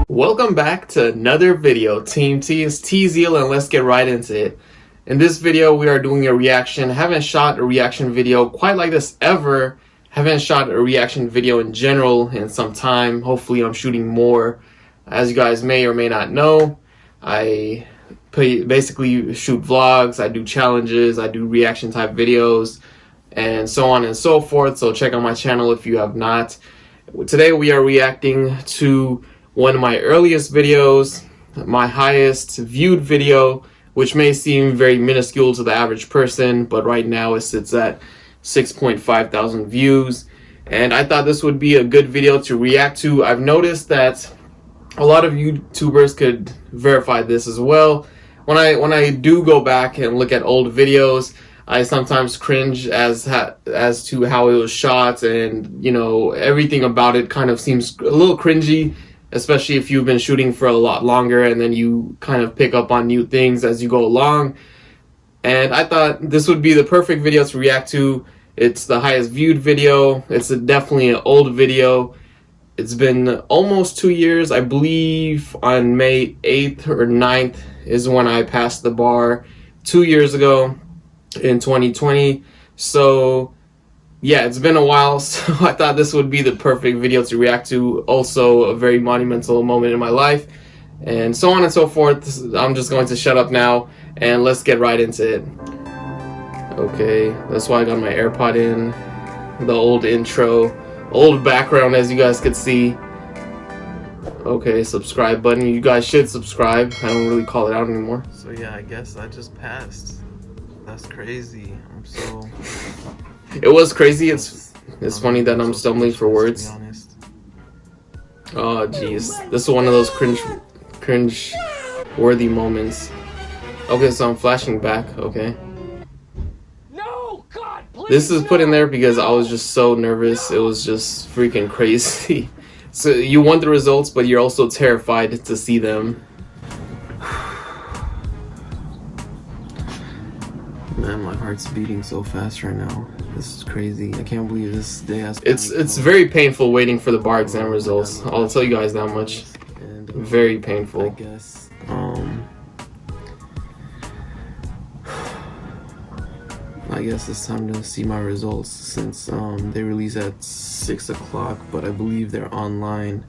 Welcome back to another video. Team T is ℂ𝕝𝕒𝕟, and let's get right into it. In this video, we are doing a reaction. Haven't shot a reaction video quite like this ever. Haven't shot a reaction video in general in some time. Hopefully, I'm shooting more. As you guys may or may not know, I basically shoot vlogs, I do challenges, I do reaction type videos, and so on and so forth. So check out my channel if you have not. Today, we are reacting to one of my earliest videos, my highest viewed video, which may seem very minuscule to the average person, but right now it sits at 6.5 thousand views. And I thought this would be a good video to react to. I've noticed that a lot of YouTubers could verify this as well. When I do go back and look at old videos, I sometimes cringe as to how it was shot, and you know, everything about it kind of seems a little cringy, especially if you've been shooting for a lot longer and then you kind of pick up on new things as you go along. And I thought this would be the perfect video to react to. It's the highest viewed video. It's definitely an old video. It's been almost 2 years. I believe on May 8th or 9th is when I passed the bar 2 years ago in 2020. So yeah, it's been a while, so I thought this would be the perfect video to react to. Also a very monumental moment in my life, and so on and so forth. I'm just going to shut up now and let's get right into it. Okay, that's why I got my AirPod in. The old intro, old background, as you guys could see. Okay, subscribe button. You guys should subscribe. I don't really call it out anymore. So yeah, I guess I just passed. That's crazy. I'm so... It was crazy. It's funny that I'm stumbling for words. To be honest. Oh jeez, this is one of those cringe worthy moments. Okay, so I'm flashing back. Okay, no, God, please, this is put in there because I was just so nervous. It was just freaking crazy. So you want the results, but you're also terrified to see them. Man, my heart's beating so fast right now. This is crazy. I can't believe this day has... It's very painful waiting for the bar exam results. I'll tell you guys that much. And, very painful. I guess. I guess it's time to see my results, since they release at 6 o'clock, but I believe they're online.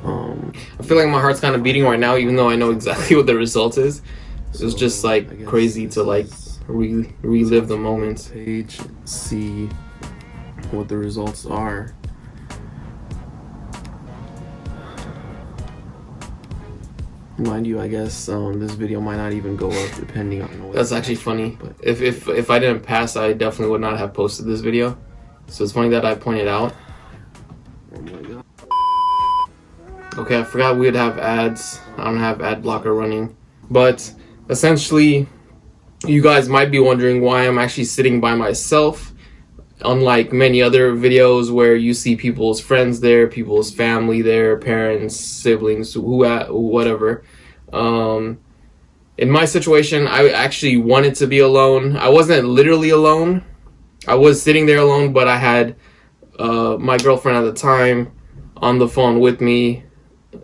I feel like my heart's kind of beating right now, even though I know exactly what the result is. It was just like crazy to like relive the moment. Page, see what the results are. Mind you, I guess this video might not even go up depending on what. That's actually funny. But if I didn't pass, I definitely would not have posted this video. So it's funny that I pointed out. Oh my god. Okay, I forgot we'd have ads. I don't have ad blocker running. But essentially, you guys might be wondering why I'm actually sitting by myself. Unlike many other videos where you see people's friends there, people's family there, parents, siblings, whatever. In my situation, I actually wanted to be alone. I wasn't literally alone. I was sitting there alone, but I had my girlfriend at the time on the phone with me.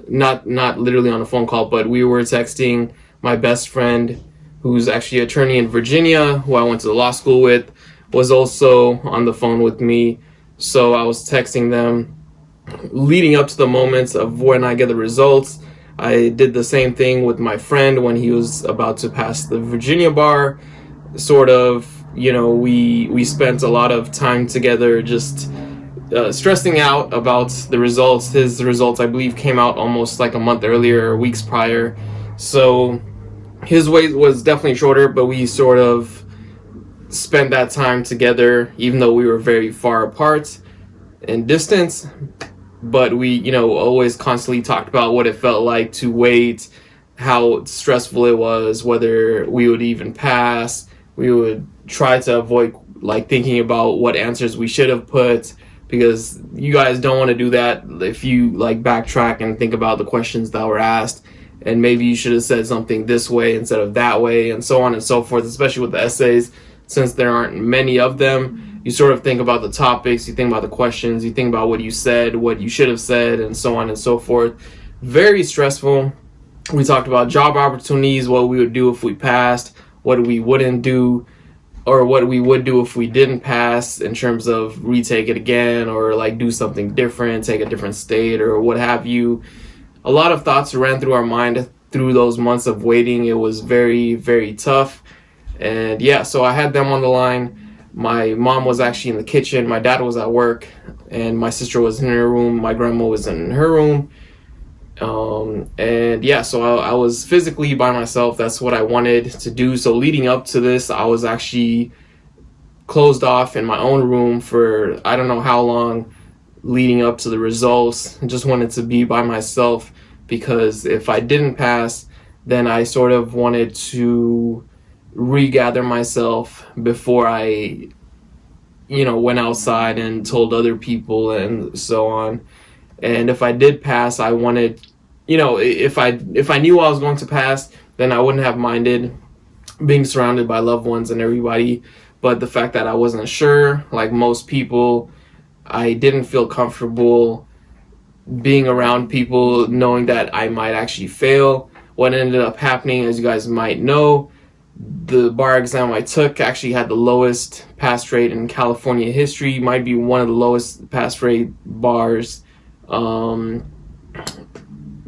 Not literally on a phone call, but we were texting. My best friend, who's actually an attorney in Virginia, who I went to law school with, was also on the phone with me. So I was texting them leading up to the moments of when I get the results. I did the same thing with my friend when he was about to pass the Virginia bar. Sort of, you know, we spent a lot of time together just stressing out about the results. His results, I believe, came out almost like a month earlier, weeks prior. So his wait was definitely shorter, but we sort of spent that time together, even though we were very far apart in distance. But we, you know, always constantly talked about what it felt like to wait, how stressful it was, whether we would even pass. We would try to avoid like thinking about what answers we should have put, because you guys don't want to do that if you like backtrack and think about the questions that were asked, and maybe you should have said something this way instead of that way, and so on and so forth, especially with the essays. Since there aren't many of them, you sort of think about the topics, you think about the questions, you think about what you said, what you should have said, and so on and so forth. very stressful. We talked about job opportunities, what we would do if we passed, what we wouldn't do, or what we would do if we didn't pass in terms of retake it again, or like do something different, take a different state, or what have you. A lot of thoughts ran through our mind through those months of waiting. It was very, very tough. And yeah, so I had them on the line. My mom was actually in the kitchen, my dad was at work, and my sister was in her room, my grandma was in her room. And yeah, so I was physically by myself. That's what I wanted to do. So leading up to this, I was actually closed off in my own room for I don't know how long leading up to the results. I just wanted to be by myself, because if I didn't pass, then I sort of wanted to regather myself before I, went outside and told other people and so on. And if I did pass, I wanted, if I knew I was going to pass, then I wouldn't have minded being surrounded by loved ones and everybody. But the fact that I wasn't sure, like most people, I didn't feel comfortable being around people knowing that I might actually fail. What ended up happening, as you guys might know, the bar exam I took actually had the lowest pass rate in California history. Might be one of the lowest pass rate bars,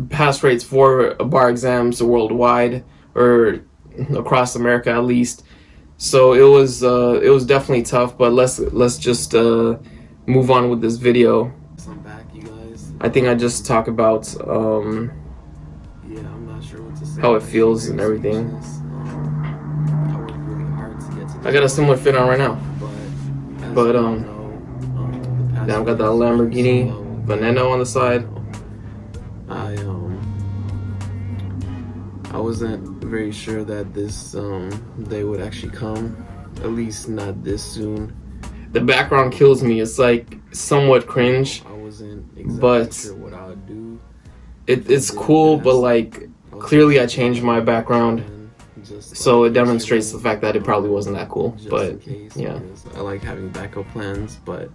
pass rates for bar exams worldwide, or across America at least. So it was definitely tough. But let's just move on with this video. I'm back, you guys. I think I just talk about yeah, I'm not sure what to say. how it feels and everything. I worked really hard to get to I got a similar fit on right now, but yeah, I've got the Lamborghini Veneno on the side. I wasn't very sure that this day would actually come, at least not this soon. The background kills me. It's like somewhat cringe, I wasn't exactly but sure what I would do. it's cool, but like clearly I changed my background, so it demonstrates the fact that it probably wasn't that cool. But yeah, I like having backup plans, but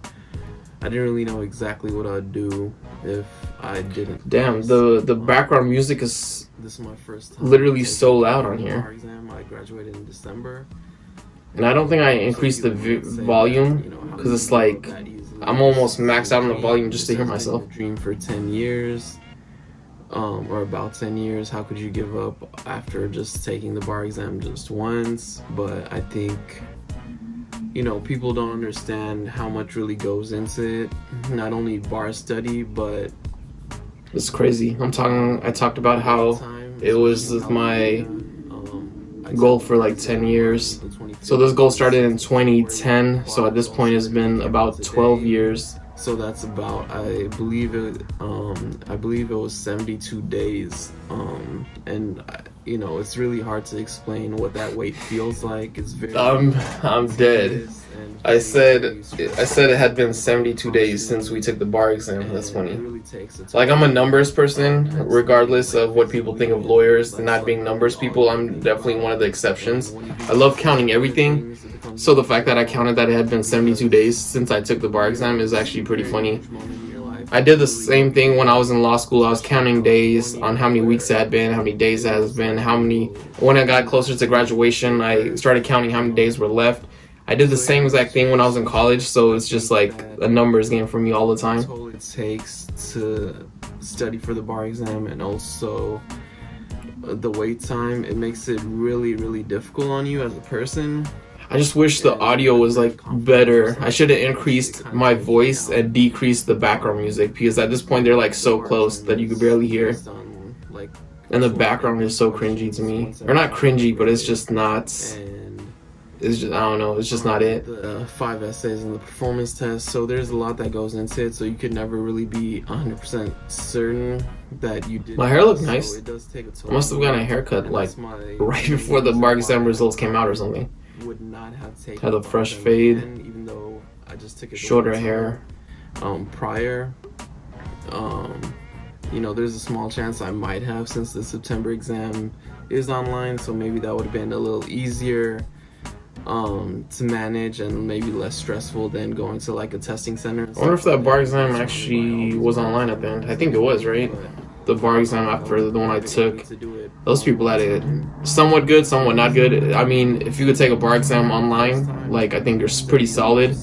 I didn't really know exactly what I'd do if I didn't. Damn, the background music is This is my first time literally so loud on here. bar exam. I graduated in December. And I don't think I increased the volume, because it's like I'm almost maxed out on the volume just to hear myself. Dream for 10 years, or about 10 years. How could you give up after just taking the bar exam just once? But I think, people don't understand how much really goes into it. Not only bar study, but It's crazy. I talked about how it was my goal for like 10 years. So this goal started in 2010. So at this point it's been about 12 years. So that's about, I believe it was 72 days. And it's really hard to explain what that wait feels like. It's very I'm dead. I said it had been 72 days since we took the bar exam. That's funny. Like, I'm a numbers person, regardless of what people think of lawyers and not being numbers people. I'm definitely one of the exceptions. I love counting everything. So the fact that I counted that it had been 72 days since I took the bar exam is actually pretty funny. I did the same thing when I was in law school. I was counting days on how many weeks it had been, how many days it has been, when I got closer to graduation, I started counting how many days were left. I did the same exact thing when I was in college, so it's just like a numbers game for me all the time. It takes to study for the bar exam, and also the wait time, it makes it really, really difficult on you as a person. I just wish the audio was like better. I should have increased my voice and decreased the background music, because at this point they're like so close that you could barely hear. And the background is so cringy to me. Or not cringy, but it's just not... It's just, I don't know, it's just not it. 5 essays in the performance test, so there's a lot that goes into it, so you could never really be 100% certain that you did. My hair looked nice. So it does take a toll. I must have gotten a haircut like right before the bar exam results came out or something. Would not have taken Had a fresh fade, even though I just took it shorter hair. Prior, there's a small chance I might have, since the September exam is online, so maybe that would have been a little easier to manage and maybe less stressful than going to like a testing center. I wonder if that bar exam actually was online at the end. I think it was, right? the bar exam after the one I took, those people had it somewhat good, somewhat not good. I mean, if you could take a bar exam online, like, I think you're pretty solid.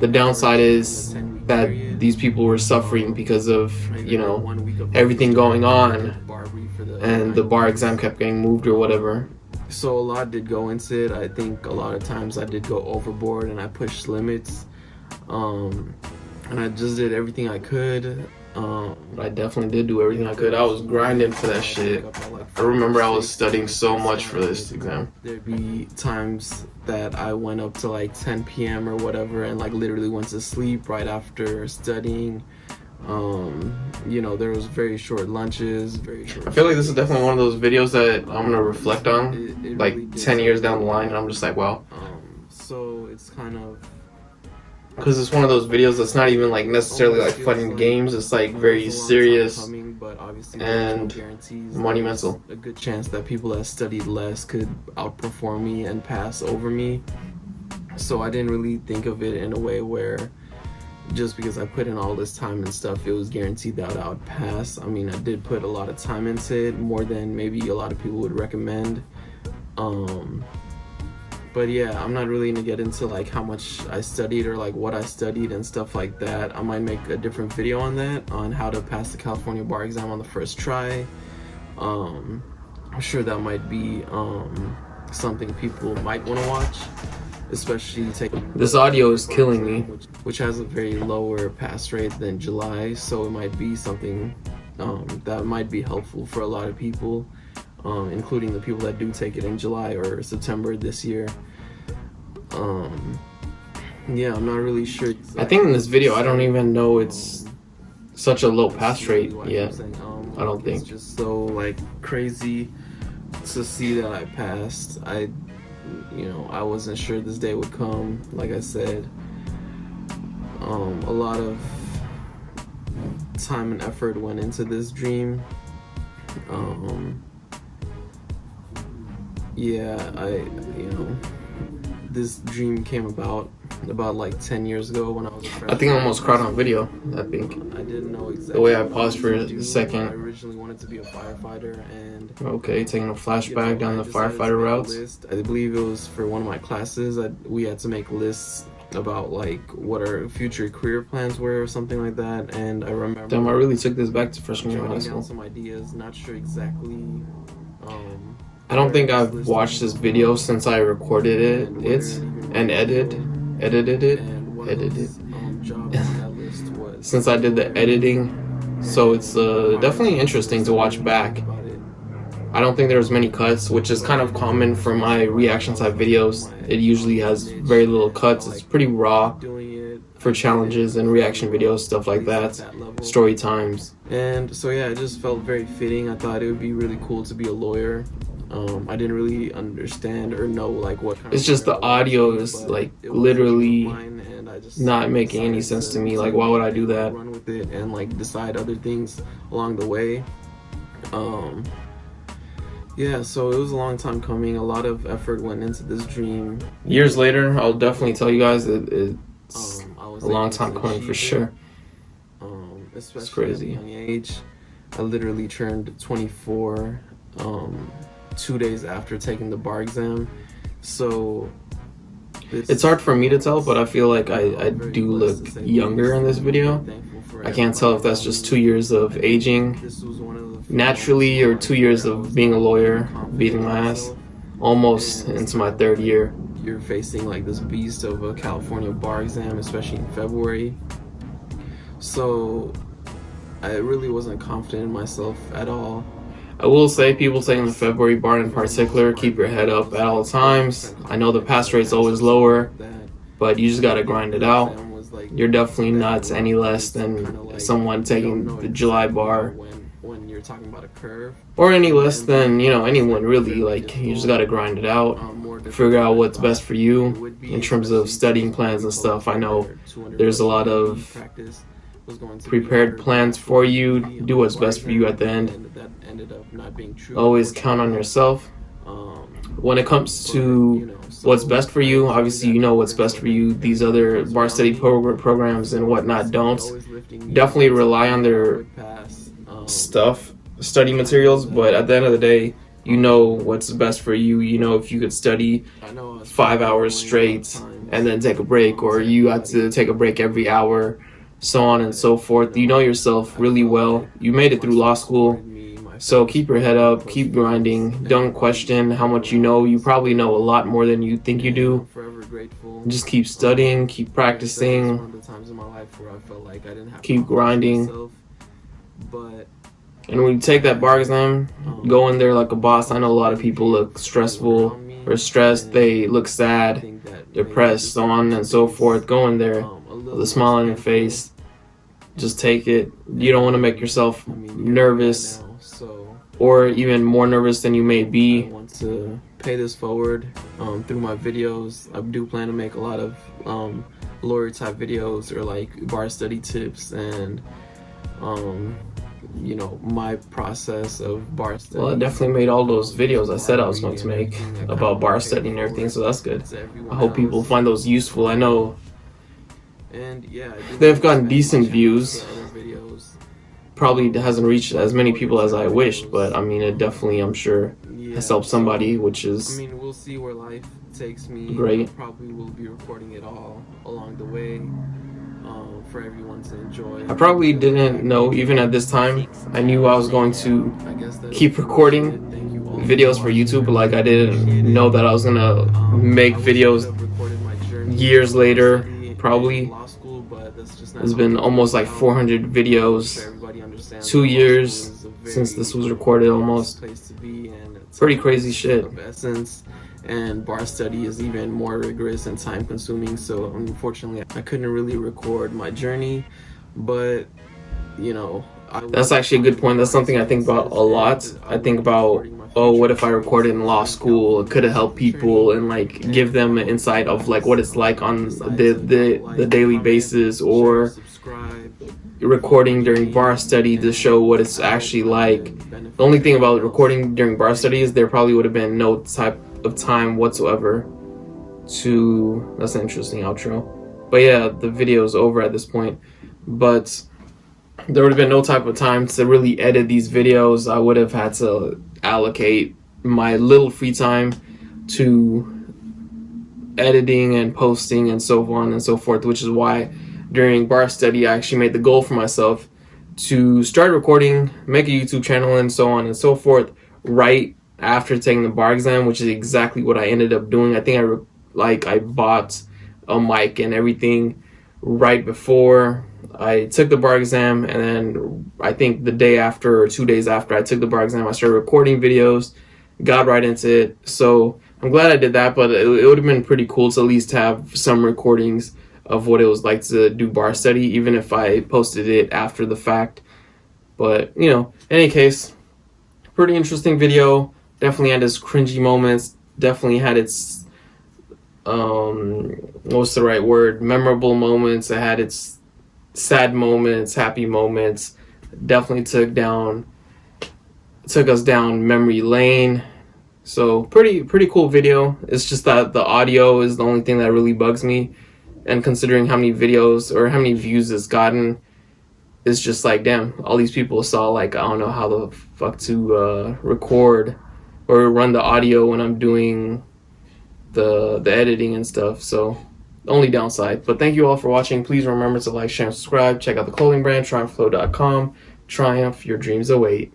The downside is that these people were suffering because of, you know, everything going on, and the bar exam kept getting moved or whatever. So a lot did go into it. I think a lot of times I did go overboard and I pushed limits. And I just did everything I could. I definitely did do everything I could. I was grinding for that shit. I remember I was studying so much for this exam. There'd be times that I went up to like 10 p.m. or whatever and like literally went to sleep right after studying. You know, there was very short lunches, very short. I feel like this is definitely one of those videos that I'm gonna reflect on like really 10 years down the line, and I'm just like, wow. So it's kind of, because it's one of those videos that's not even like necessarily like fun and games. It's like very serious and monumental. A good chance that people that studied less could outperform me and pass over me. So I didn't really think of it in a way where just because I put in all this time and stuff, it was guaranteed that I would pass. I mean, I did put a lot of time into it, more than maybe a lot of people would recommend. But yeah, I'm not really gonna get into like how much I studied or like what I studied and stuff like that. I might make a different video on that, on how to pass the California bar exam on the first try. I'm sure that might be something people might want to watch, especially taking this audio is killing me, which has a very lower pass rate than July, so it might be something that might be helpful for a lot of people, including the people that do take it in July or September this year. Yeah, I'm not really sure exactly. I think in this video I don't even know it's such a low pass rate yet. I don't think. It's just so like crazy to see that I passed. I wasn't sure this day would come. Like I said, a lot of time and effort went into this dream. This dream came about like 10 years ago when I was a freshman. I think I almost cried on video. I think I didn't know exactly the way I paused for a second. I originally wanted to be a firefighter, and okay, taking a flashback down the firefighter routes. I believe it was for one of my classes. We had to make lists about like what our future career plans were or something like that. And I remember, damn, I really took this back to freshman year of high school. Some ideas, not sure exactly. I don't think I've watched this video since I recorded it and edited it. Since I did the editing, so it's definitely interesting to watch back. I don't think there's many cuts, which is kind of common for my reaction type videos. It usually has very little cuts. It's pretty raw for challenges and reaction videos, stuff like that, story times. And so yeah, it just felt very fitting. I thought it would be really cool to be a lawyer. I didn't really understand or know like what kind it's of just the audio is like literally not making any sense to me. Like, why would I do that? Run with it and like decide other things along the way. Yeah, so it was a long time coming. A lot of effort went into this dream. Years later, I'll definitely tell you guys that it's a long time coming for sure. Especially it's crazy. At a young age. I literally turned 24 2 days after taking the bar exam. So it's hard for me to tell, but I feel like I do look younger in this video. I can't tell if that's just 2 years of aging naturally or 2 years of being a lawyer, beating my ass, almost into my third year. You're facing like this beast of a California bar exam, especially in February. So I really wasn't confident in myself at all. I will say, people taking the February bar in particular, keep your head up at all times. I know the pass rate's always lower, but you just gotta grind it out. You're definitely not any less than someone taking the July bar, when you're talking about a curve, or any less than, you know, anyone really. Like, you just gotta grind it out, figure out what's best for you in terms of studying plans and stuff. I know there's a lot of prepared plans for you. Do what's best for you at the end. Always count on yourself. When it comes to what's best for you, obviously you know what's best for you. These other bar study programs and whatnot don't. Definitely rely on their study materials, but at the end of the day, you know what's best for you. You know, if you could study 5 hours straight and then take a break, or you had to take a break every hour, so on and so forth. You know yourself really well. You made it through law school, so keep your head up, keep grinding. Don't question how much you know. You probably know a lot more than you think you do. Just keep studying, keep practicing, keep grinding. And when you take that bar exam, go in there like a boss. I know a lot of people look stressful or stressed. They look sad, depressed, so on and so forth. Go in there with a smile on your face. Just take it. You don't want to make yourself nervous, or even more nervous than you may be. I want to pay this forward through my videos. I do plan to make a lot of lawyer type videos, or like bar study tips, and you know, my process of bar study. Well, I definitely made all those videos I said I was going to make about bar study and everything, so that's good. I hope people find those useful. I know they've gotten decent views. Probably hasn't reached as many people as I wished, but I mean, it definitely, I'm sure, has helped somebody, which is we'll see where life takes me. Great. Probably will be recording it all along the way for everyone to enjoy. I probably didn't know, even at this time, I knew I was going to keep recording videos for YouTube, but like I didn't know that I was gonna make videos years later. Probably it's been almost like 400 videos, 2 years since this was recorded almost. Pretty crazy shit. And bar study is even more rigorous and time consuming, so unfortunately I couldn't really record my journey, but you know, that's actually a good point. That's something I think about a lot. I think about, oh, what if I recorded in law school? It could have helped people and like give them an insight of like what it's like on the daily basis, or recording during bar study to show what it's actually like. The only thing about recording during bar study is there probably would have been no type of time whatsoever to, that's an interesting outro, but yeah, the video is over at this point, but there would have been no type of time to really edit these videos. I would have had to allocate my little free time to editing and posting and so on and so forth, which is why during bar study I actually made the goal for myself to start recording, make a YouTube channel and so on and so forth right after taking the bar exam, which is exactly what I ended up doing. I think I bought a mic and everything right before I took the bar exam, and then I think the day after or 2 days after I took the bar exam, I started recording videos, got right into it. So I'm glad I did that, but it would have been pretty cool to at least have some recordings of what it was like to do bar study, even if I posted it after the fact. But you know, in any case, pretty interesting video. Definitely had its cringy moments, definitely had its what's the right word, memorable moments. It had its sad moments, happy moments. Definitely took us down memory lane. So pretty cool video. It's just that the audio is the only thing that really bugs me, and considering how many videos or how many views it's gotten, it's just like, damn, all these people saw, like, I don't know how the fuck to record or run the audio when I'm doing the editing and stuff. So only downside. But thank you all for watching. Please remember to like, share, and subscribe. Check out the clothing brand, triumphflow.com. Triumph, your dreams await.